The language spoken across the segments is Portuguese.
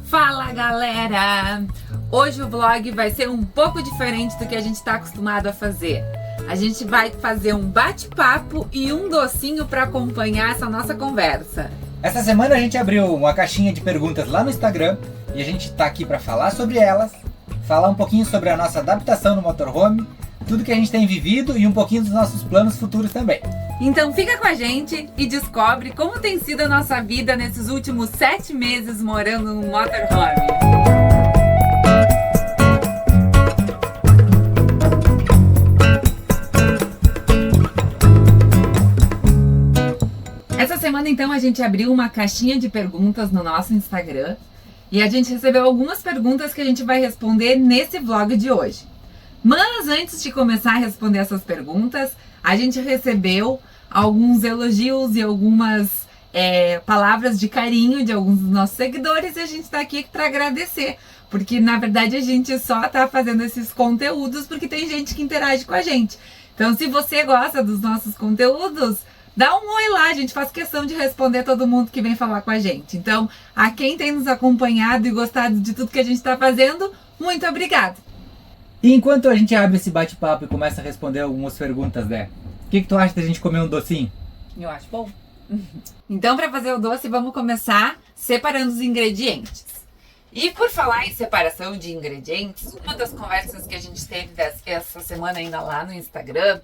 Fala galera! Hoje o vlog vai ser um pouco diferente do que a gente está acostumado a fazer. A gente vai fazer um bate-papo e um docinho para acompanhar essa nossa conversa. Essa semana a gente abriu uma caixinha de perguntas lá no Instagram e a gente tá aqui para falar sobre elas, falar um pouquinho sobre a nossa adaptação no motorhome, tudo que a gente tem vivido e um pouquinho dos nossos planos futuros também. Então fica com a gente e descobre como tem sido a nossa vida nesses últimos 7 meses morando no motorhome. Essa semana então a gente abriu uma caixinha de perguntas no nosso Instagram e a gente recebeu algumas perguntas que a gente vai responder nesse vlog de hoje. Mas antes de começar a responder essas perguntas, a gente recebeu alguns elogios e algumas palavras de carinho de alguns dos nossos seguidores e a gente está aqui para agradecer, porque na verdade a gente só está fazendo esses conteúdos porque tem gente que interage com a gente. Então se você gosta dos nossos conteúdos, dá um oi lá, a gente faz questão de responder todo mundo que vem falar com a gente. Então, a quem tem nos acompanhado e gostado de tudo que a gente está fazendo, muito obrigada! E enquanto a gente abre esse bate-papo e começa a responder algumas perguntas, Dé, o que tu acha da gente comer um docinho? Eu acho bom. Então, para fazer o doce, vamos começar separando os ingredientes. E por falar em separação de ingredientes, uma das conversas que a gente teve essa semana ainda lá no Instagram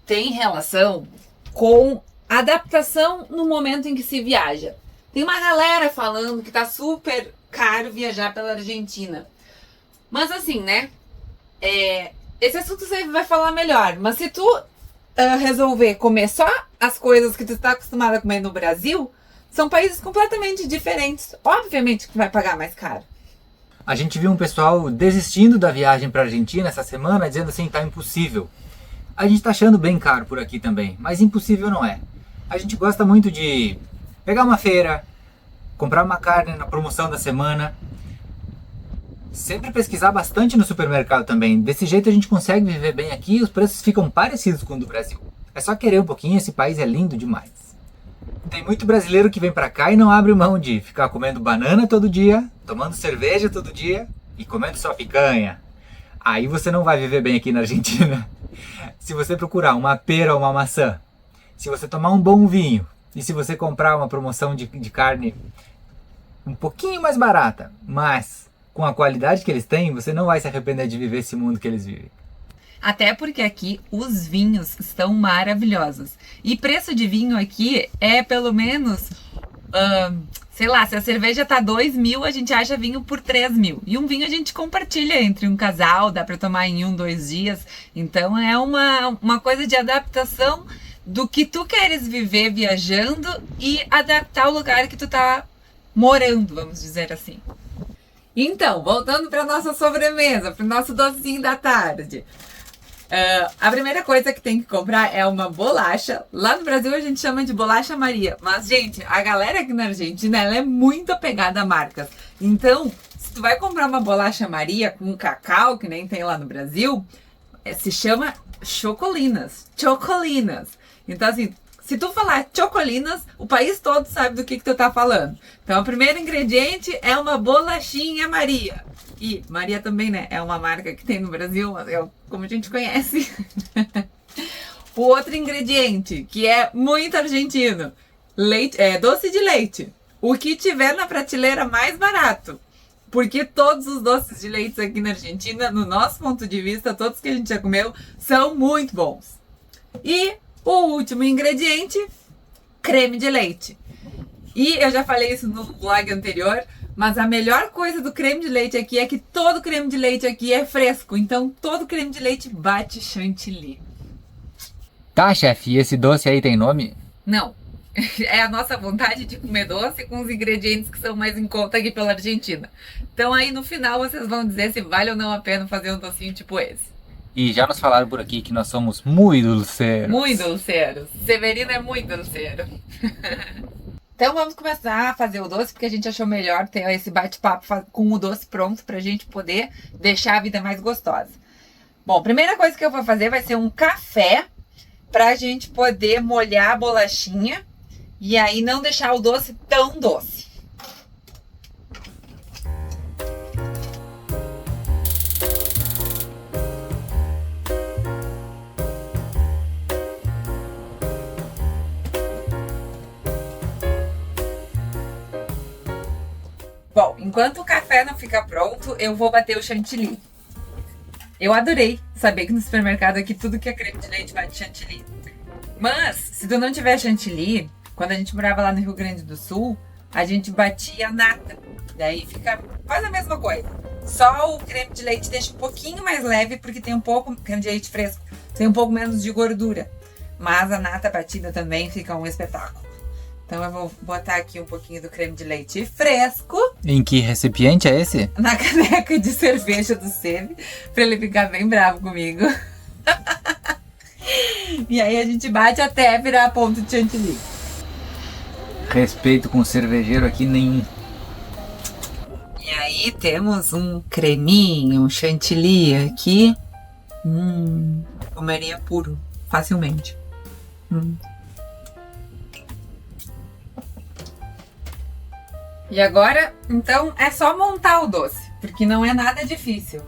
tem relação com adaptação no momento em que se viaja. Tem uma galera falando que tá super caro viajar pela Argentina. Mas assim, né? Esse assunto você vai falar melhor. Mas se tu resolver comer só as coisas que tu está acostumado a comer no Brasil, são países completamente diferentes. Obviamente que vai pagar mais caro. A gente viu um pessoal desistindo da viagem para a Argentina essa semana, dizendo assim, tá impossível. A gente tá achando bem caro por aqui também, mas impossível não é. A gente gosta muito de pegar uma feira, comprar uma carne na promoção da semana, sempre pesquisar bastante no supermercado também. Desse jeito a gente consegue viver bem aqui e os preços ficam parecidos com o do Brasil. É só querer um pouquinho, esse país é lindo demais. Tem muito brasileiro que vem pra cá e não abre mão de ficar comendo banana todo dia, tomando cerveja todo dia e comendo só picanha. Aí você não vai viver bem aqui na Argentina. Se você procurar uma pera ou uma maçã, se você tomar um bom vinho e se você comprar uma promoção de carne um pouquinho mais barata, mas com a qualidade que eles têm, você não vai se arrepender de viver esse mundo que eles vivem. Até porque aqui os vinhos estão maravilhosos. E preço de vinho aqui é pelo menos, sei lá, se a cerveja tá 2.000, a gente acha vinho por 3.000. E um vinho a gente compartilha entre um casal, dá para tomar em 1-2 dias. Então é uma coisa de adaptação do que tu queres viver viajando e adaptar o lugar que tu tá morando, vamos dizer assim. Então, voltando para nossa sobremesa, para o nosso docinho da tarde. A primeira coisa que tem que comprar é uma bolacha. Lá no Brasil a gente chama de bolacha Maria. Mas, gente, a galera aqui na Argentina, ela é muito apegada a marcas. Então, se tu vai comprar uma bolacha Maria com cacau, que nem tem lá no Brasil, se chama Chocolinas. Chocolinas. Então, assim, se tu falar Chocolinas, o país todo sabe do que tu tá falando. Então, o primeiro ingrediente é uma bolachinha Maria. E Maria também, né? É uma marca que tem no Brasil, como a gente conhece. O outro ingrediente, que é muito argentino, leite, doce de leite. O que tiver na prateleira mais barato. Porque todos os doces de leite aqui na Argentina, no nosso ponto de vista, todos que a gente já comeu, são muito bons. E o último ingrediente, creme de leite. E eu já falei isso no vlog anterior, mas a melhor coisa do creme de leite aqui é que todo creme de leite aqui é fresco. Então todo creme de leite bate chantilly. Tá, chefe, e esse doce aí tem nome? Não. É a nossa vontade de comer doce com os ingredientes que são mais em conta aqui pela Argentina. Então aí no final vocês vão dizer se vale ou não a pena fazer um docinho tipo esse. E já nos falaram por aqui que nós somos muito dulceiros. Muito dulceiros. Severino é muito dulceiro. Então vamos começar a fazer o doce, porque a gente achou melhor ter esse bate-papo com o doce pronto pra gente poder deixar a vida mais gostosa. Bom, a primeira coisa que eu vou fazer vai ser um café pra gente poder molhar a bolachinha e aí não deixar o doce tão doce. Bom, enquanto o café não fica pronto, eu vou bater o chantilly. Eu adorei saber que no supermercado aqui tudo que é creme de leite vai de chantilly. Mas, se tu não tiver chantilly, quando a gente morava lá no Rio Grande do Sul, a gente batia nata. Daí fica quase a mesma coisa. Só o creme de leite deixa um pouquinho mais leve, porque tem um pouco, creme de leite fresco, tem um pouco menos de gordura. Mas a nata batida também fica um espetáculo. Então eu vou botar aqui um pouquinho do creme de leite fresco. Em que recipiente é esse? Na caneca de cerveja do Seve, pra ele ficar bem bravo comigo. E aí a gente bate até virar a ponto de chantilly. Respeito com o cervejeiro aqui nenhum. E aí temos um creminho, um chantilly aqui. Comeria puro, facilmente. E agora, então, é só montar o doce, porque não é nada difícil.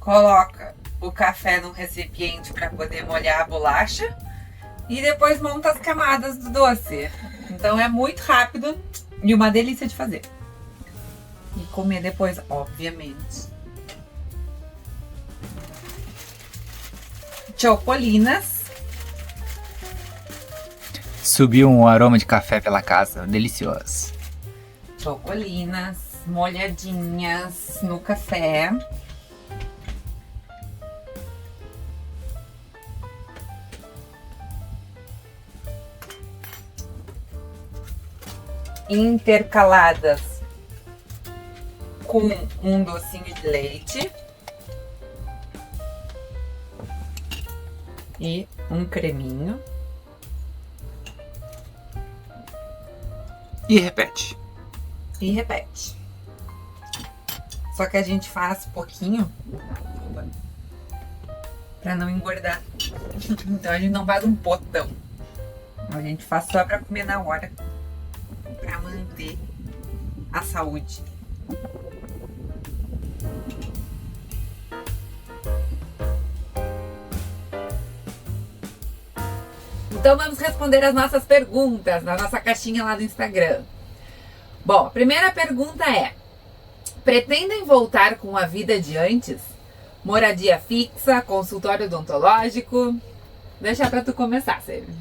Coloca o café num recipiente para poder molhar a bolacha e depois monta as camadas do doce. Então é muito rápido e uma delícia de fazer. E comer depois, obviamente. Chocolinas. Subiu um aroma de café pela casa, delicioso. Chocolinas molhadinhas no café. Intercaladas com um docinho de leite e um creminho. E repete. E repete. Só que a gente faz pouquinho pra não engordar. Então a gente não faz um potão. A gente faz só pra comer na hora. Pra manter a saúde. Então vamos responder as nossas perguntas na nossa caixinha lá do Instagram. Bom, a primeira pergunta é: pretendem voltar com a vida de antes? Moradia fixa, consultório odontológico? Deixa pra tu começar, Sérgio.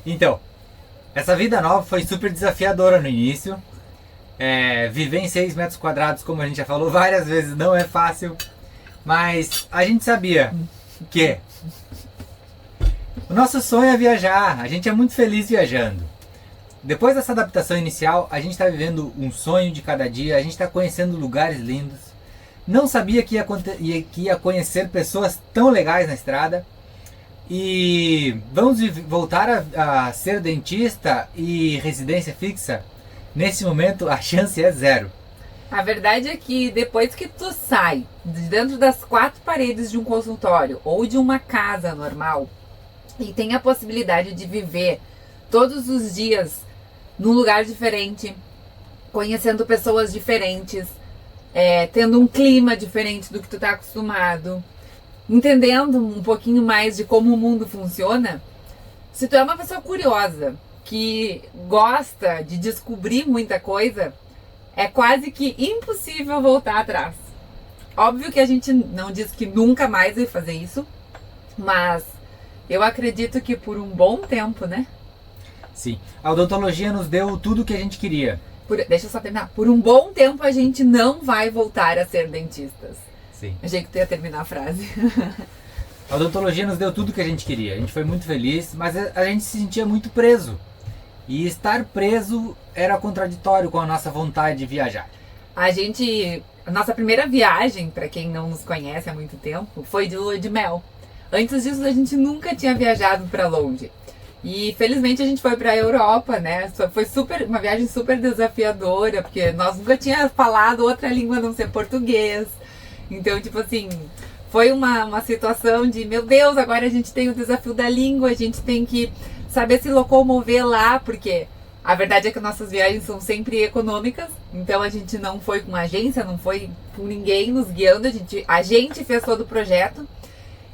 Então, essa vida nova foi super desafiadora no início. Viver em 6 metros quadrados, como a gente já falou várias vezes, não é fácil. Mas a gente sabia que o nosso sonho é viajar. A gente é muito feliz viajando. Depois dessa adaptação inicial, a gente está vivendo um sonho de cada dia. A gente está conhecendo lugares lindos. Não sabia que ia conhecer pessoas tão legais na estrada. E vamos voltar a ser dentista e residência fixa? Nesse momento a chance é 0. A verdade é que depois que tu sai de dentro das 4 paredes de um consultório ou de uma casa normal e tem a possibilidade de viver todos os dias num lugar diferente, conhecendo pessoas diferentes, tendo um clima diferente do que tu tá acostumado, entendendo um pouquinho mais de como o mundo funciona, se tu é uma pessoa curiosa, que gosta de descobrir muita coisa, é quase que impossível voltar atrás. Óbvio que a gente não diz que nunca mais vai fazer isso, mas eu acredito que por um bom tempo, né? Sim, a odontologia nos deu tudo o que a gente queria. Deixa eu só terminar. Por um bom tempo a gente não vai voltar a ser dentistas. Sim. Achei que tu ia terminar a frase. A odontologia nos deu tudo o que a gente queria. A gente foi muito feliz, mas a gente se sentia muito preso. E estar preso era contraditório com a nossa vontade de viajar. A nossa primeira viagem, para quem não nos conhece há muito tempo, foi de lua de mel. Antes disso a gente nunca tinha viajado para longe. E felizmente a gente foi para a Europa, né? Foi uma viagem super desafiadora, porque nós nunca tínhamos falado outra língua a não ser português. Então, tipo assim, foi uma situação de, meu Deus, agora a gente tem o desafio da língua, a gente tem que saber se locomover lá, porque a verdade é que nossas viagens são sempre econômicas, então a gente não foi com agência, não foi com ninguém nos guiando, a gente fez todo o projeto.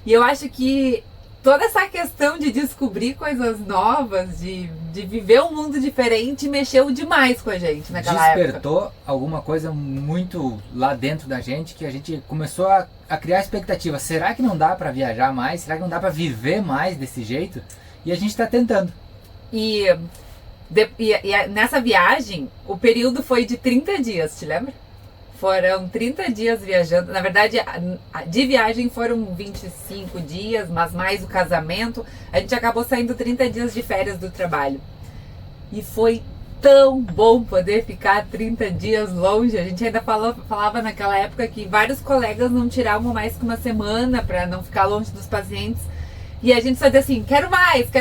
E eu acho que toda essa questão de descobrir coisas novas, de viver um mundo diferente, mexeu demais com a gente naquela época. Despertou alguma coisa muito lá dentro da gente, que a gente começou a criar expectativa. Será que não dá para viajar mais? Será que não dá para viver mais desse jeito? E a gente está tentando. E nessa viagem, o período foi de 30 dias, te lembra? Foram 30 dias viajando. Na verdade, de viagem foram 25 dias, mas mais o casamento. A gente acabou saindo 30 dias de férias do trabalho. E foi tão bom poder ficar 30 dias longe. A gente ainda falava naquela época que vários colegas não tiravam mais que uma semana para não ficar longe dos pacientes. E a gente só dizia assim, quero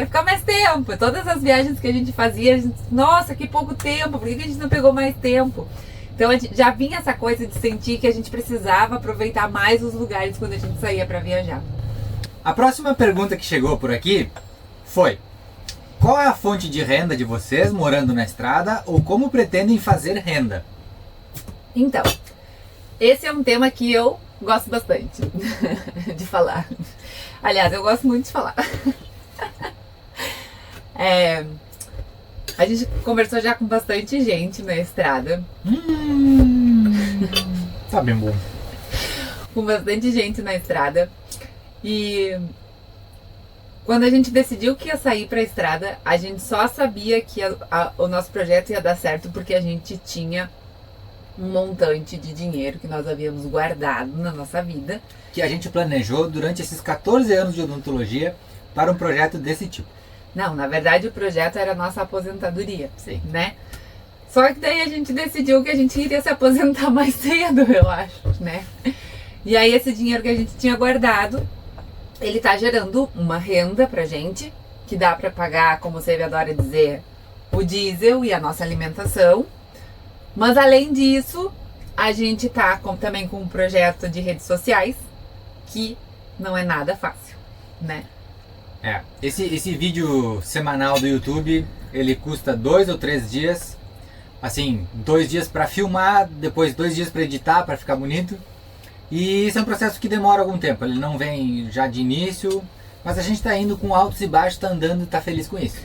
ficar mais tempo. Todas as viagens que a gente fazia, a gente, nossa, que pouco tempo, por que a gente não pegou mais tempo? Então já vinha essa coisa de sentir que a gente precisava aproveitar mais os lugares quando a gente saía para viajar. A próxima pergunta que chegou por aqui foi: qual é a fonte de renda de vocês morando na estrada, ou como pretendem fazer renda? Então, esse é um tema que eu gosto bastante de falar. Aliás, eu gosto muito de falar. A gente conversou já com bastante gente na estrada. Tá bem bom. Com bastante gente na estrada. E quando a gente decidiu que ia sair pra estrada, a gente só sabia que o nosso projeto ia dar certo porque a gente tinha um montante de dinheiro que nós havíamos guardado na nossa vida. Que a gente planejou durante esses 14 anos de odontologia para um projeto desse tipo. Não, na verdade o projeto era a nossa aposentadoria, Sim. né? Só que daí a gente decidiu que a gente iria se aposentar mais cedo, eu acho, né? E aí esse dinheiro que a gente tinha guardado, ele tá gerando uma renda pra gente, que dá pra pagar, como você adora dizer, o diesel e a nossa alimentação. Mas além disso, a gente tá também com um projeto de redes sociais, que não é nada fácil, né? Esse vídeo semanal do YouTube, ele custa 2 ou 3 dias. Assim, 2 dias para filmar, depois 2 dias para editar, para ficar bonito. E isso é um processo que demora algum tempo, ele não vem já de início, mas a gente está indo com altos e baixos, está andando e está feliz com isso.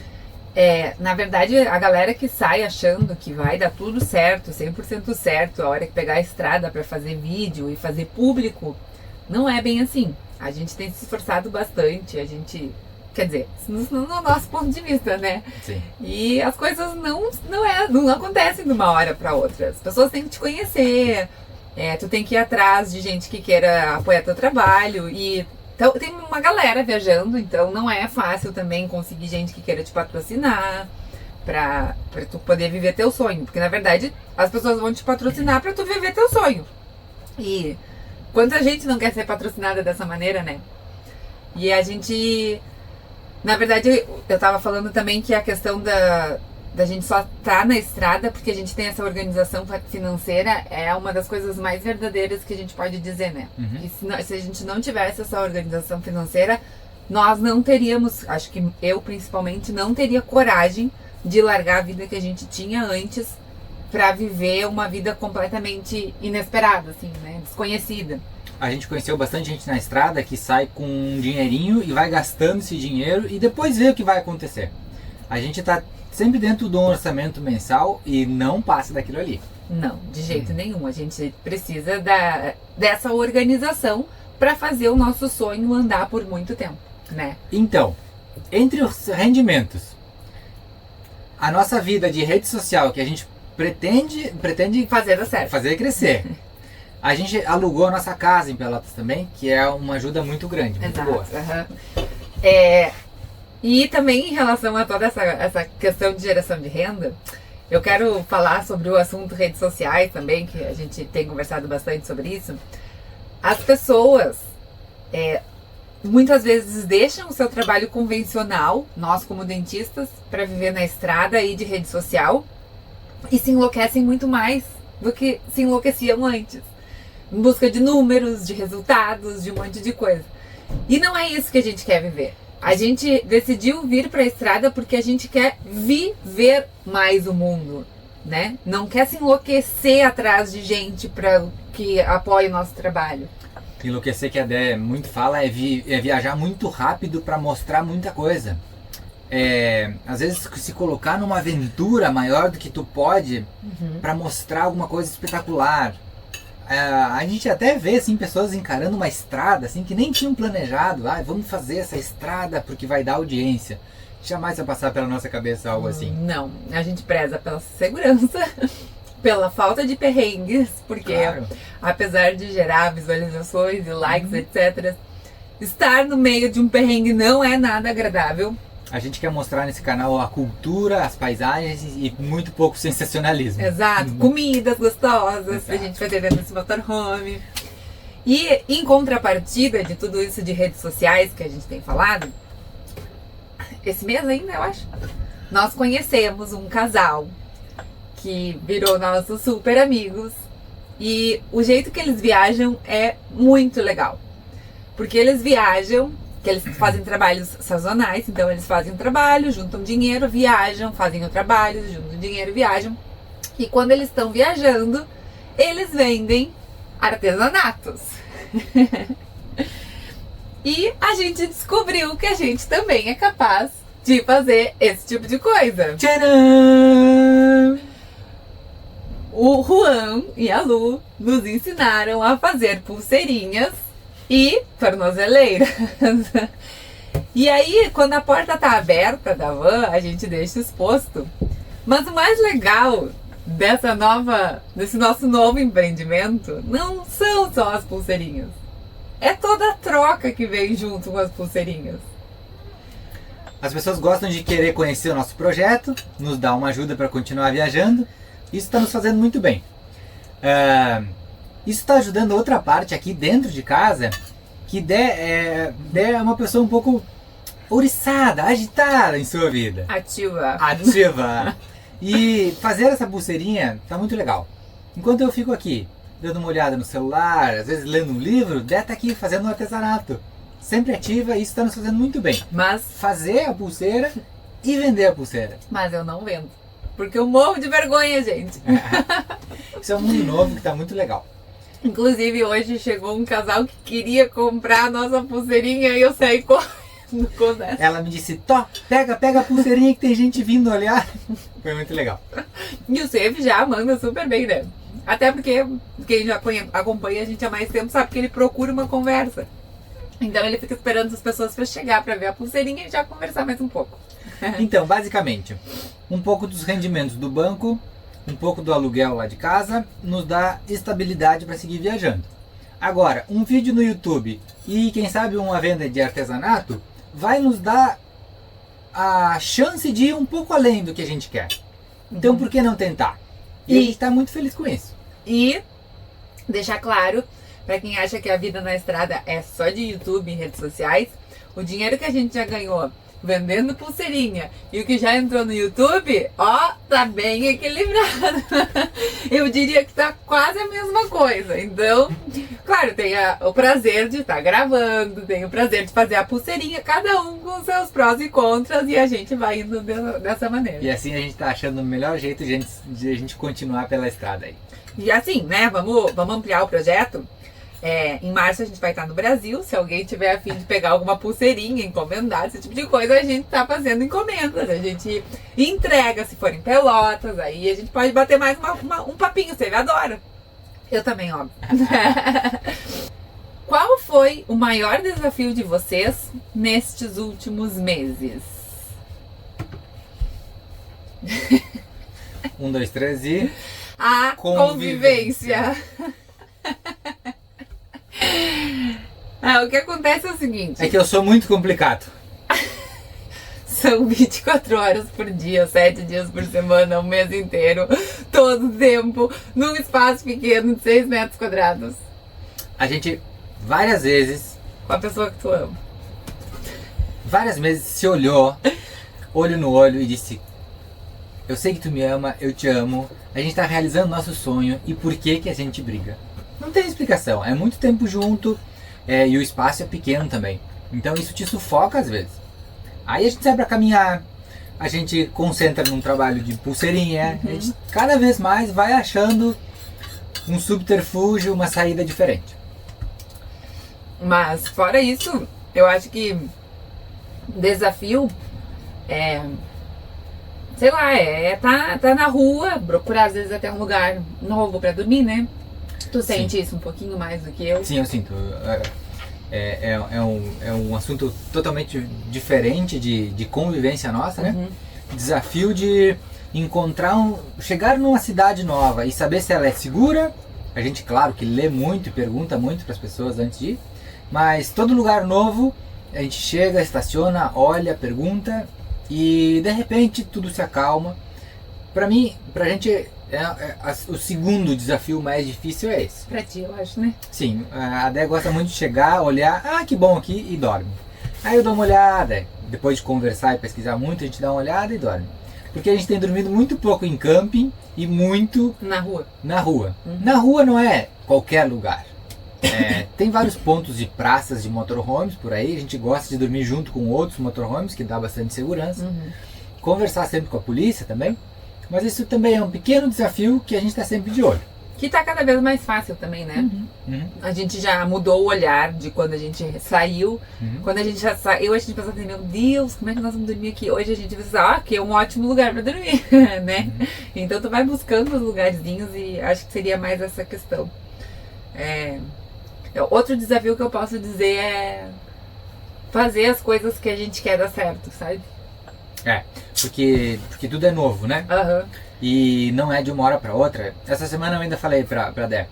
Na verdade, a galera que sai achando que vai dar tudo certo, 100% certo, a hora que pegar a estrada para fazer vídeo e fazer público, não é bem assim. A gente tem se esforçado bastante, quer dizer, no nosso ponto de vista, né? Sim. E as coisas não acontecem de uma hora para outra. As pessoas têm que te conhecer, tu tem que ir atrás de gente que queira apoiar teu trabalho. Então, tem uma galera viajando, então não é fácil também conseguir gente que queira te patrocinar pra tu poder viver teu sonho. Porque na verdade as pessoas vão te patrocinar pra tu viver teu sonho. E quanta gente não quer ser patrocinada dessa maneira, né? E a gente... Na verdade, eu tava falando também que a questão da gente só tá na estrada porque a gente tem essa organização financeira é uma das coisas mais verdadeiras que a gente pode dizer, né? Uhum. E se a gente não tivesse essa organização financeira, nós não teríamos, acho que eu principalmente, não teria coragem de largar a vida que a gente tinha antes pra viver uma vida completamente inesperada, assim, né? Desconhecida. A gente conheceu bastante gente na estrada que sai com um dinheirinho e vai gastando esse dinheiro e depois vê o que vai acontecer. A gente tá sempre dentro de um orçamento mensal e não passa daquilo ali. Não, de jeito nenhum. A gente precisa dessa organização para fazer o nosso sonho andar por muito tempo, né? Então, entre os rendimentos, a nossa vida de rede social que a gente pretende Fazer dar certo. fazer crescer. A gente alugou a nossa casa em Pelotas também, que é uma ajuda muito grande, muito Exato, boa. uhum. E também em relação a toda essa questão de geração de renda, eu quero falar sobre o assunto redes sociais também, que a gente tem conversado bastante sobre isso. As pessoas muitas vezes deixam o seu trabalho convencional, nós como dentistas, para viver na estrada e de rede social, e se enlouquecem muito mais do que se enlouqueciam antes, em busca de números, de resultados, de um monte de coisa. E não é isso que a gente quer viver. A gente decidiu vir para a estrada porque a gente quer viver mais o mundo, né? Não quer se enlouquecer atrás de gente para que apoie o nosso trabalho. enlouquecer que a Dé muito fala é viajar muito rápido para mostrar muita coisa. Às vezes se colocar numa aventura maior do que tu pode para mostrar alguma coisa espetacular. A gente até vê assim, pessoas encarando uma estrada assim, que nem tinham planejado. Vamos fazer essa estrada porque vai dar audiência. Jamais vai passar pela nossa cabeça algo assim. Não, a gente preza pela segurança, pela falta de perrengues, porque apesar de gerar visualizações e likes, etc., estar no meio de um perrengue não é nada agradável. A gente quer mostrar nesse canal a cultura, as paisagens e muito pouco sensacionalismo. Exato, comidas gostosas que a gente vai ter dentro desse motorhome. E em contrapartida de tudo isso de redes sociais que a gente tem falado, esse mês ainda, eu acho, nós conhecemos um casal que virou nossos super amigos e o jeito que eles viajam é muito legal. Porque eles viajam, que eles fazem trabalhos sazonais, então eles fazem um trabalho, juntam dinheiro, viajam, fazem o trabalho, juntam dinheiro, viajam. E quando eles estão viajando, eles vendem artesanatos. E a gente descobriu que a gente também é capaz de fazer esse tipo de coisa. Tcharam! O Juan e a Lu nos ensinaram a fazer pulseirinhas e tornozeleiras. E aí, quando a porta tá aberta da van, a gente deixa exposto. Mas o mais legal desse nosso novo empreendimento não são só as pulseirinhas. É toda a troca que vem junto com as pulseirinhas. As pessoas gostam de querer conhecer o nosso projeto, nos dá uma ajuda para continuar viajando. Isso está nos fazendo muito bem. Isso está ajudando outra parte aqui dentro de casa, que Dé é uma pessoa um pouco ouriçada, agitada em sua vida. Ativa. E fazer essa pulseirinha tá muito legal. Enquanto eu fico aqui, dando uma olhada no celular, às vezes lendo um livro, Dé tá aqui fazendo um artesanato. Sempre ativa e isso está nos fazendo muito bem. Mas fazer a pulseira e vender a pulseira. Mas eu não vendo. Porque eu morro de vergonha, gente. Isso é um mundo novo que tá muito legal. Inclusive, hoje chegou um casal que queria comprar a nossa pulseirinha e eu saí correndo com essa. Ela me disse, pega a pulseirinha que tem gente vindo olhar. Foi muito legal. E o Seve já manda super bem, né? Até porque quem já acompanha a gente há mais tempo sabe que ele procura uma conversa. Então ele fica esperando as pessoas para chegar para ver a pulseirinha e já conversar mais um pouco. Então, basicamente, um pouco dos rendimentos do banco, um pouco do aluguel lá de casa, nos dá estabilidade para seguir viajando. Agora, um vídeo no YouTube e quem sabe uma venda de artesanato vai nos dar a chance de ir um pouco além do que a gente quer. Então, por que não tentar? E a gente está muito feliz com isso. E deixar claro, para quem acha que a vida na estrada é só de YouTube e redes sociais, o dinheiro que a gente já ganhou vendendo pulseirinha e o que já entrou no YouTube, tá bem equilibrado. Eu diria que tá quase a mesma coisa. Então, claro, tem o prazer de estar gravando, tem o prazer de fazer a pulseirinha, cada um com seus prós e contras, e a gente vai indo dessa maneira. E assim a gente tá achando o melhor jeito de a gente continuar pela estrada aí. E assim, né, vamos ampliar o projeto. Em março a gente vai estar no Brasil. Se alguém tiver a fim de pegar alguma pulseirinha, encomendar, esse tipo de coisa, a gente tá fazendo encomendas. A gente entrega, se for em Pelotas, aí a gente pode bater mais um papinho. Você adora. Eu também, óbvio. Qual foi o maior desafio de vocês nestes últimos meses? 1, 2, 3 e... A convivência. O que acontece é o seguinte. É que eu sou muito complicado. São 24 horas por dia, 7 dias por semana, um mês inteiro, todo tempo, num espaço pequeno de 6 metros quadrados. A gente, várias vezes... Com a pessoa que tu ama. Várias vezes se olhou, olho no olho e disse... Eu sei que tu me ama, eu te amo, a gente tá realizando nosso sonho e por que a gente briga? Não tem explicação, é muito tempo junto e o espaço é pequeno também. Então isso te sufoca às vezes. Aí a gente sai pra caminhar, a gente concentra num trabalho de pulseirinha, a gente cada vez mais vai achando um subterfúgio, uma saída diferente. Mas fora isso, eu acho que desafio sei lá, tá na rua, procurar às vezes até um lugar novo pra dormir, né? Tu sente isso um pouquinho mais do que eu? Sim, eu sinto. É um assunto totalmente diferente de convivência nossa, né? Desafio de chegar numa cidade nova e saber se ela é segura. A gente, claro, que lê muito e pergunta muito para as pessoas antes de ir, mas todo lugar novo, a gente chega, estaciona, olha, pergunta e de repente tudo se acalma. Pra mim, pra gente, o segundo desafio mais difícil é esse. Pra ti, eu acho, né? Sim, a Dé gosta muito de chegar, olhar, que bom aqui, e dorme. Aí eu dou uma olhada, depois de conversar e pesquisar muito, a gente dá uma olhada e dorme. Porque a gente tem dormido muito pouco em camping e muito na rua. Na rua. Na rua não é qualquer lugar. Tem vários pontos de praças de motorhomes por aí, a gente gosta de dormir junto com outros motorhomes, que dá bastante segurança. Conversar sempre com a polícia também, mas isso também é um pequeno desafio que a gente está sempre de olho. Que tá cada vez mais fácil também, né? A gente já mudou o olhar de quando a gente saiu. Quando a gente já saiu, a gente pensava assim, meu Deus, como é que nós vamos dormir aqui? Hoje a gente pensa, que é um ótimo lugar pra dormir, né? Então tu vai buscando os lugarzinhos e acho que seria mais essa questão. Outro desafio que eu posso dizer é fazer as coisas que a gente quer dar certo, sabe? Porque tudo é novo, né? E não é de uma hora para outra. Essa semana eu ainda falei pra Dé.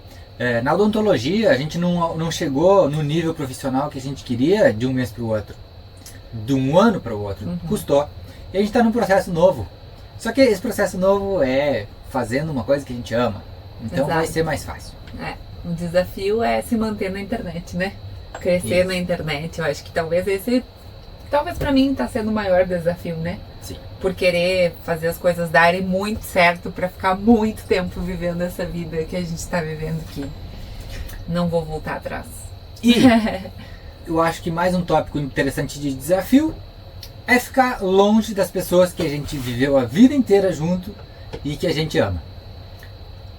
Na odontologia a gente não chegou no nível profissional que a gente queria de um mês para o outro. De um ano para o outro. Custou. E a gente está num processo novo. Só que esse processo novo é fazendo uma coisa que a gente ama. Então vai ser mais fácil. O desafio é se manter na internet, né? Crescer na internet. Eu acho que talvez pra mim tá sendo o maior desafio, né? Sim. Por querer fazer as coisas darem muito certo pra ficar muito tempo vivendo essa vida que a gente tá vivendo aqui. Não vou voltar atrás. E eu acho que mais um tópico interessante de desafio é ficar longe das pessoas que a gente viveu a vida inteira junto e que a gente ama.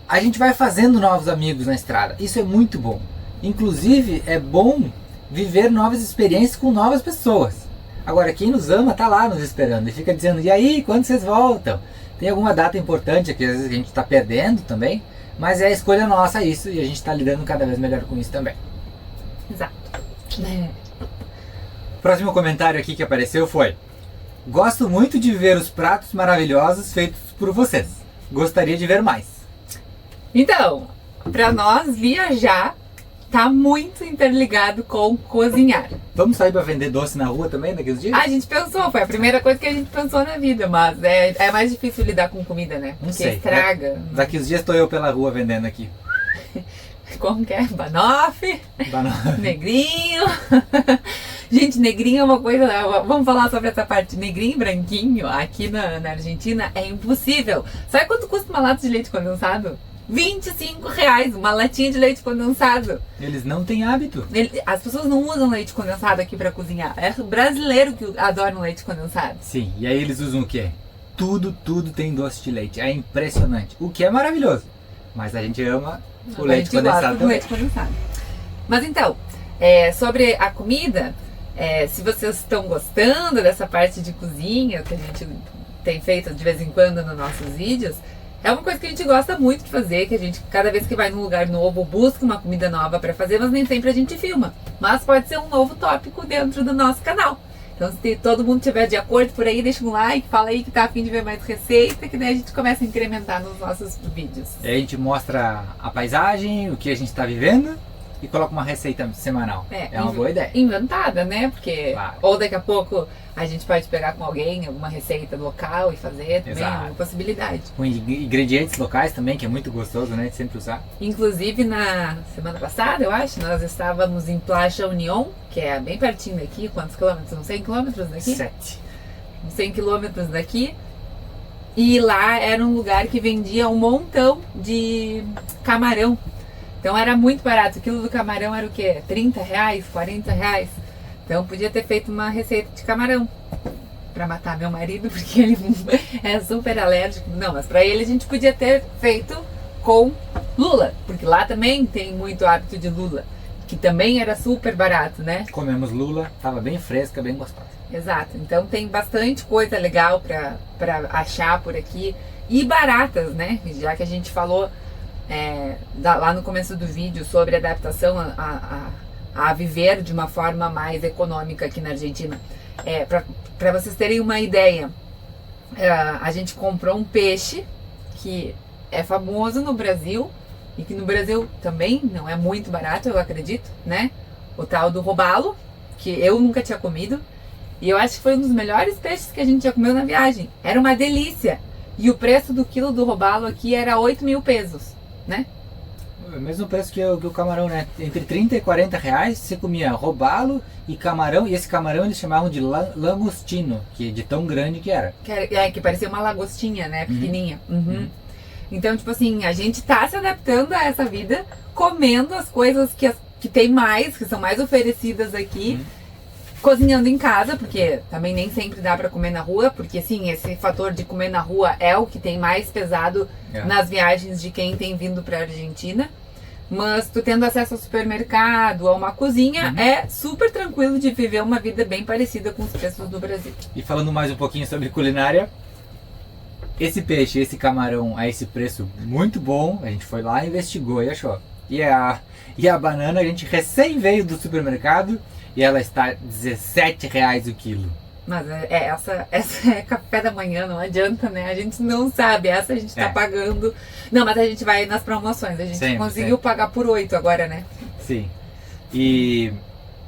A gente vai fazendo novos amigos na estrada. Isso é muito bom. Inclusive, é bom viver novas experiências com novas pessoas. Agora, quem nos ama tá lá nos esperando e fica dizendo, e aí, quando vocês voltam? Tem alguma data importante que às vezes a gente está perdendo também, mas é a escolha nossa isso e a gente está lidando cada vez melhor com isso também. Exato. Próximo comentário aqui que apareceu foi: gosto muito de ver os pratos maravilhosos feitos por vocês. Gostaria de ver mais. Então, pra nós viajar tá muito interligado com cozinhar. Vamos sair pra vender doce na rua também daqui uns dias? A gente pensou, foi a primeira coisa que a gente pensou na vida, mas é mais difícil lidar com comida, né? Não Porque sei. estraga. Daqui uns dias estou eu pela rua vendendo aqui. Como que é? Banoffee, negrinho. Gente, negrinho é uma coisa... Vamos falar sobre essa parte. Negrinho e branquinho aqui na Argentina é impossível. Sabe quanto custa uma lata de leite condensado? R$25, uma latinha de leite condensado. Eles não têm hábito. As pessoas não usam leite condensado aqui pra cozinhar. É brasileiro que adora leite condensado. Sim, e aí eles usam o quê? Tudo tem doce de leite. É impressionante. O que é maravilhoso. Mas a gente ama o leite condensado também. Leite condensado. Mas então, sobre a comida, se vocês estão gostando dessa parte de cozinha que a gente tem feito de vez em quando nos nossos vídeos, é uma coisa que a gente gosta muito de fazer, que a gente, cada vez que vai num lugar novo, busca uma comida nova pra fazer, mas nem sempre a gente filma. Mas pode ser um novo tópico dentro do nosso canal. Então, se todo mundo estiver de acordo por aí, deixa um like, fala aí que tá a fim de ver mais receita, que daí a gente começa a incrementar nos nossos vídeos. E aí a gente mostra a paisagem, o que a gente tá vivendo e coloca uma receita semanal. É uma boa ideia. Inventada, né? Porque, claro. Ou daqui a pouco a gente pode pegar com alguém alguma receita local e fazer também, é uma possibilidade. Com ingredientes locais também, que é muito gostoso, né? De sempre usar. Inclusive, na semana passada, eu acho, nós estávamos em Plaza União, que é bem pertinho daqui. Quantos quilômetros? Uns 100 quilômetros daqui? 7. Uns 100 quilômetros daqui. E lá era um lugar que vendia um montão de camarão. Então era muito barato. O quilo do camarão era o quê? R$30, R$40. Então podia ter feito uma receita de camarão pra matar meu marido, porque ele é super alérgico. Não, mas pra ele a gente podia ter feito com lula, porque lá também tem muito hábito de lula. que também era super barato, né? Comemos lula, tava bem fresca, bem gostosa. Exato, então tem bastante coisa legal pra achar por aqui e baratas, né? Já que a gente falou lá no começo do vídeo sobre adaptação a viver de uma forma mais econômica aqui na Argentina. Para vocês terem uma ideia, a gente comprou um peixe que é famoso no Brasil e que no Brasil também não é muito barato, eu acredito, né? O tal do robalo, que eu nunca tinha comido. E eu acho que foi um dos melhores peixes que a gente já comeu na viagem. Era uma delícia. E o preço do quilo do robalo aqui era 8.000 pesos, né? O mesmo preço que o camarão, né? Entre 30 e 40 reais você comia robalo e camarão. E esse camarão eles chamavam de langostino, que de tão grande que era. Que parecia uma lagostinha, né? Pequenininha. Uhum. Então, tipo assim, a gente tá se adaptando a essa vida, comendo as coisas que tem mais, que são mais oferecidas aqui. Cozinhando em casa, porque também nem sempre dá pra comer na rua, porque sim, esse fator de comer na rua é o que tem mais pesado nas viagens de quem tem vindo pra Argentina. Mas tu tendo acesso ao supermercado, a uma cozinha, é super tranquilo de viver uma vida bem parecida com os preços do Brasil. E falando mais um pouquinho sobre culinária, esse peixe, esse camarão a esse preço muito bom, a gente foi lá, investigou e achou. E a banana a gente recém veio do supermercado, e ela está R$17 o quilo. Mas essa é café da manhã, não adianta, né? A gente não sabe, essa a gente tá pagando. Não, mas a gente vai nas promoções, a gente conseguiu pagar por 8 agora, né? Sim. E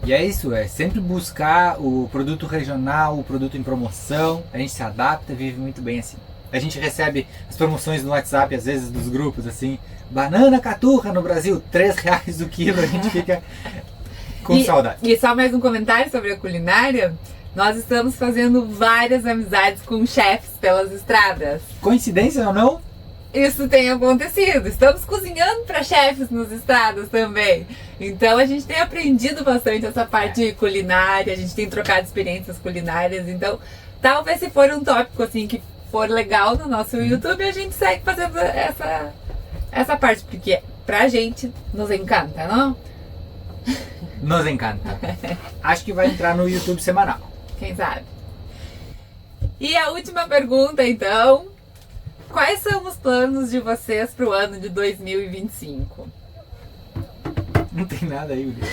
é isso, é sempre buscar o produto regional, o produto em promoção, a gente se adapta, vive muito bem assim. A gente recebe as promoções no WhatsApp, às vezes dos grupos, assim, banana caturra no Brasil, R$3 o quilo, a gente fica... com saudade. E só mais um comentário sobre a culinária. Nós estamos fazendo várias amizades com chefes pelas estradas. Coincidência ou não? Isso tem acontecido. Estamos cozinhando para chefes nos estados também. Então a gente tem aprendido bastante essa parte culinária, a gente tem trocado experiências culinárias. Então, talvez se for um tópico assim que for legal no nosso YouTube, a gente segue fazendo essa parte, porque pra gente nos encanta, não? Nos encanta. Acho que vai entrar no YouTube semanal. Quem sabe? E a última pergunta, então. Quais são os planos de vocês pro ano de 2025? Não tem nada aí, Uri.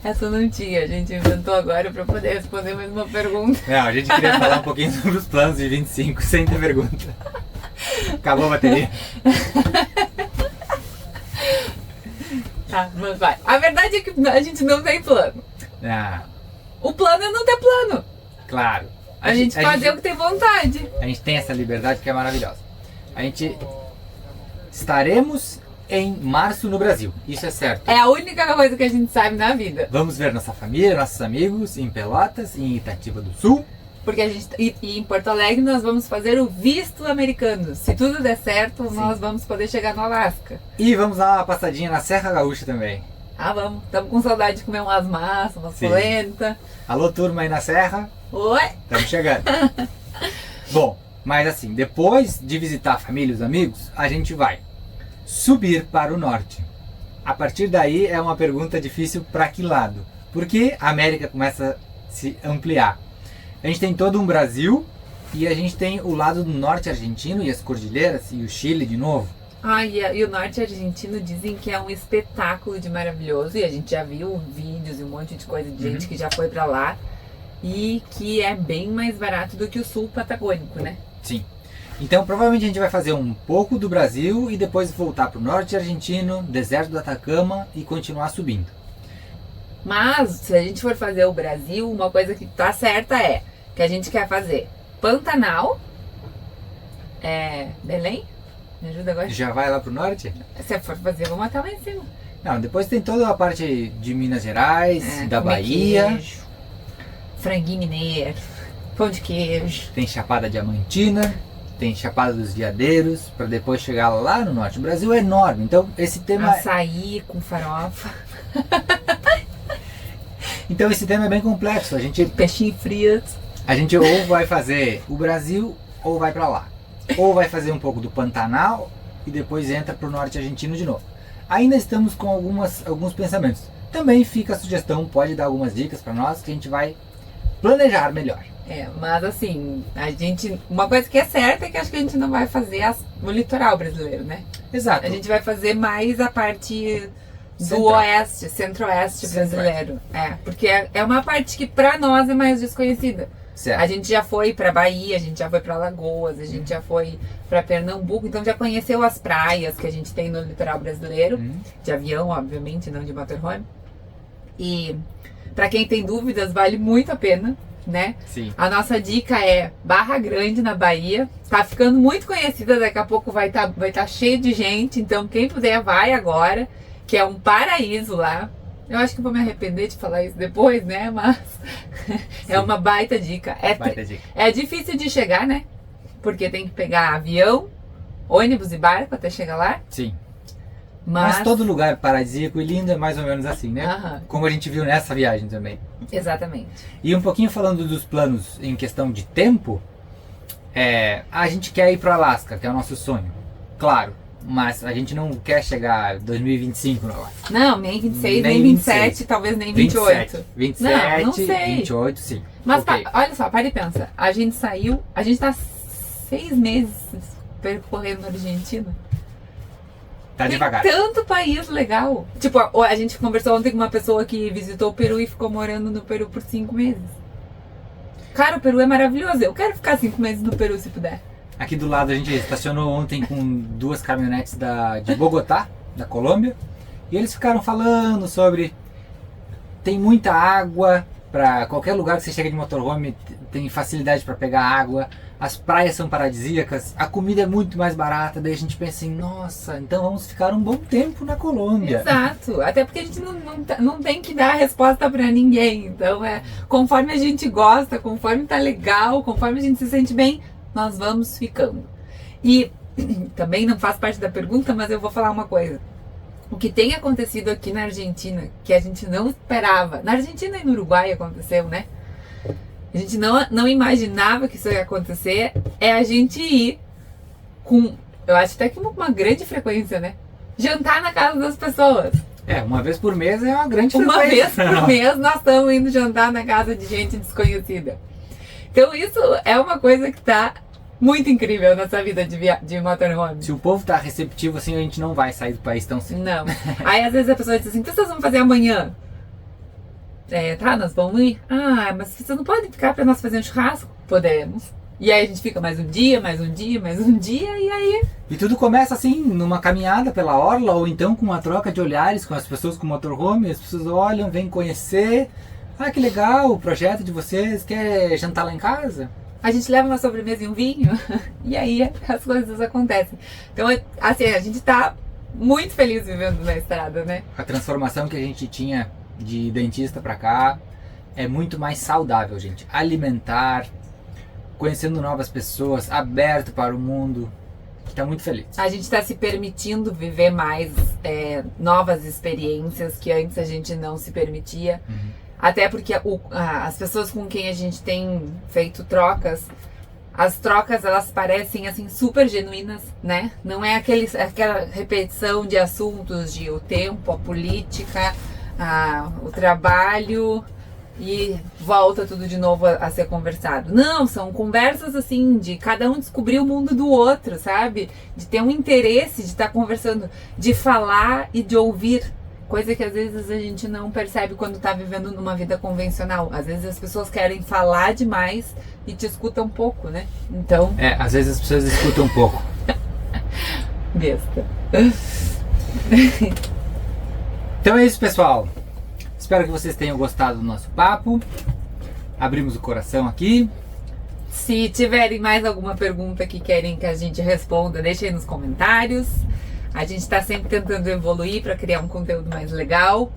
Essa não tinha, a gente inventou agora pra poder responder mais uma pergunta. Não, a gente queria falar um pouquinho sobre os planos de 25 sem ter pergunta. Acabou a bateria. Tá, mas vai. A verdade é que a gente não tem plano. Ah, O plano é não ter plano. claro. A gente fazer o que tem vontade. A gente tem essa liberdade que é maravilhosa. A gente estaremos em março no Brasil, isso é certo. É a única coisa que a gente sabe na vida. Vamos ver nossa família, nossos amigos em Pelotas, em Itatiba do Sul. Porque a gente e em Porto Alegre nós vamos fazer o visto americano. Se tudo der certo, nós vamos poder chegar no Alasca. E vamos dar uma passadinha na Serra Gaúcha também. Ah, vamos. Estamos com saudade de comer umas massas, umas polenta. Alô, turma aí na Serra. Oi! Estamos chegando. Bom, mas assim, depois de visitar a família e os amigos, a gente vai subir para o norte. A partir daí é uma pergunta difícil para que lado? Porque a América começa a se ampliar. A gente tem todo um Brasil e a gente tem o lado do norte argentino e as cordilheiras e o Chile de novo. Ah, e o norte argentino dizem que é um espetáculo de maravilhoso. E a gente já viu vídeos e um monte de coisa de gente que já foi pra lá. E que é bem mais barato do que o sul patagônico, né? Sim. Então provavelmente a gente vai fazer um pouco do Brasil e depois voltar para o norte argentino, deserto do Atacama e continuar subindo. Mas, se a gente for fazer o Brasil, uma coisa que tá certa é que a gente quer fazer Pantanal, Belém, me ajuda agora. Já vai lá pro norte? Se for fazer, vamos até lá em cima. Não, depois tem toda a parte de Minas Gerais, da comer Bahia. Queijo, franguinho mineiro, pão de queijo. Tem Chapada Diamantina, tem Chapada dos Veadeiros, para depois chegar lá no norte. O Brasil é enorme, então esse tema... Açaí com farofa. Então esse tema é bem complexo. Peixinho frito. A gente ou vai fazer o Brasil ou vai para lá. Ou vai fazer um pouco do Pantanal e depois entra pro norte argentino de novo. ainda estamos com alguns pensamentos. Também fica a sugestão, pode dar algumas dicas para nós que a gente vai planejar melhor. Mas assim, uma coisa que é certa é que acho que a gente não vai fazer o litoral brasileiro, né? Exato. A gente vai fazer mais a parte do oeste, centro-oeste brasileiro. Porque é uma parte que pra nós é mais desconhecida. Certo. A gente já foi pra Bahia, a gente já foi pra Alagoas, a gente já foi pra Pernambuco, então já conheceu as praias que a gente tem no litoral brasileiro, de avião, obviamente, não de motorhome. E pra quem tem dúvidas, vale muito a pena, né? Sim. A nossa dica é Barra Grande, na Bahia. Tá ficando muito conhecida, daqui a pouco vai tá cheio de gente, então quem puder vai agora, que é um paraíso lá. Eu acho que vou me arrepender de falar isso depois, né? Mas é uma baita dica. É difícil de chegar, né? Porque tem que pegar avião, ônibus e barco até chegar lá. Sim. Mas todo lugar paradisíaco e lindo é mais ou menos assim, né? Como a gente viu nessa viagem também. Exatamente. E um pouquinho falando dos planos em questão de tempo, a gente quer ir para o Alasca, que é o nosso sonho. Claro, mas a gente não quer chegar em 2025 no Alasca. Não, nem 26, nem 27, talvez nem 28. 27, não sei. 28, sim. Mas olha só, para e pensa. A gente tá 6 meses percorrendo a Argentina. Tá devagar. Tem tanto país legal. Tipo, a gente conversou ontem com uma pessoa que visitou o Peru e ficou morando no Peru por 5 meses. Cara, o Peru é maravilhoso. Eu quero ficar 5 meses no Peru se puder. Aqui do lado a gente estacionou ontem com 2 caminhonetes de Bogotá, da Colômbia. E eles ficaram falando sobre... Tem muita água. Para qualquer lugar que você chega de motorhome tem facilidade para pegar água. As praias são paradisíacas, a comida é muito mais barata, daí a gente pensa assim, nossa, então vamos ficar um bom tempo na Colômbia. Exato, até porque a gente não tem que dar a resposta pra ninguém, então conforme a gente gosta, conforme tá legal, conforme a gente se sente bem, nós vamos ficando. E também não faz parte da pergunta, mas eu vou falar uma coisa. O que tem acontecido aqui na Argentina, que a gente não esperava, na Argentina e no Uruguai aconteceu, né? A gente não imaginava que isso ia acontecer, é a gente ir com, eu acho até que uma grande frequência, né? Jantar na casa das pessoas. Uma vez por mês é uma grande frequência. Uma vez por mês nós estamos indo jantar na casa de gente desconhecida. Então isso é uma coisa que tá muito incrível nessa vida de motorhome. Se o povo tá receptivo assim, a gente não vai sair do país tão cedo. Não. Aí às vezes a pessoa diz assim, o que vocês vão fazer amanhã? Nós vamos ir. Mas vocês não podem ficar para nós fazer um churrasco? Podemos. E aí a gente fica mais um dia, mais um dia, mais um dia, e aí... E tudo começa assim, numa caminhada pela orla, ou então com uma troca de olhares com as pessoas com motorhome, as pessoas olham, vêm conhecer. Que legal, o projeto de vocês, quer jantar lá em casa? A gente leva uma sobremesa e um vinho, e aí as coisas acontecem. Então, assim, a gente tá muito feliz vivendo na estrada, né? A transformação que a gente tinha de dentista pra cá é muito mais saudável, gente. Alimentar, conhecendo novas pessoas, aberto para o mundo. Está muito feliz. A gente está se permitindo viver mais novas experiências que antes a gente não se permitia. Até porque as pessoas com quem a gente tem feito trocas, as trocas elas parecem assim super genuínas, né? Não é aquela repetição de assuntos de o tempo, a política, o trabalho e volta tudo de novo a ser conversado. Não, são conversas assim, de cada um descobrir o mundo do outro, sabe? De ter um interesse de estar conversando, de falar e de ouvir. Coisa que às vezes a gente não percebe quando tá vivendo numa vida convencional. Às vezes as pessoas querem falar demais e te escutam um pouco, né? Então... às vezes as pessoas escutam um pouco. Besta. Então é isso, pessoal. Espero que vocês tenham gostado do nosso papo. Abrimos o coração aqui. Se tiverem mais alguma pergunta que querem que a gente responda, deixem aí nos comentários. A gente está sempre tentando evoluir para criar um conteúdo mais legal.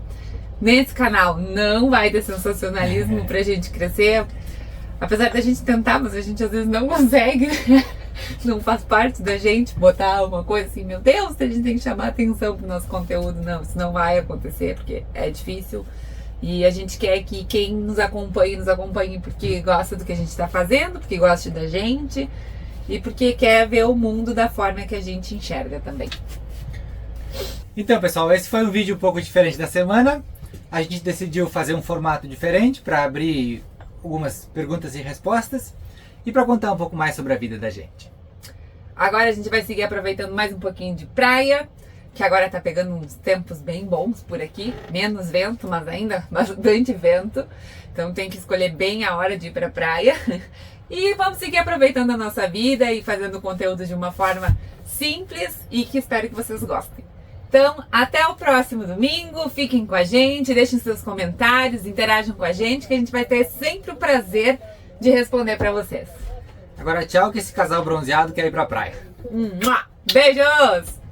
Nesse canal não vai ter sensacionalismo pra gente crescer. Apesar da gente tentar, mas a gente às vezes não consegue, né? Não faz parte da gente botar uma coisa assim, meu Deus, a gente tem que chamar atenção pro nosso conteúdo. Não, isso não vai acontecer, porque é difícil. E a gente quer que quem nos acompanhe porque gosta do que a gente está fazendo, porque gosta da gente e porque quer ver o mundo da forma que a gente enxerga também. Então, pessoal, esse foi um vídeo um pouco diferente da semana. A gente decidiu fazer um formato diferente para abrir algumas perguntas e respostas e para contar um pouco mais sobre a vida da gente. Agora a gente vai seguir aproveitando mais um pouquinho de praia, que agora tá pegando uns tempos bem bons por aqui, menos vento, mas ainda bastante vento. Então tem que escolher bem a hora de ir pra praia. E vamos seguir aproveitando a nossa vida e fazendo conteúdo de uma forma simples e que espero que vocês gostem. Então, até o próximo domingo, fiquem com a gente, deixem seus comentários, interajam com a gente, que a gente vai ter sempre o prazer de responder pra vocês. Agora tchau, que esse casal bronzeado quer ir pra praia. Beijos!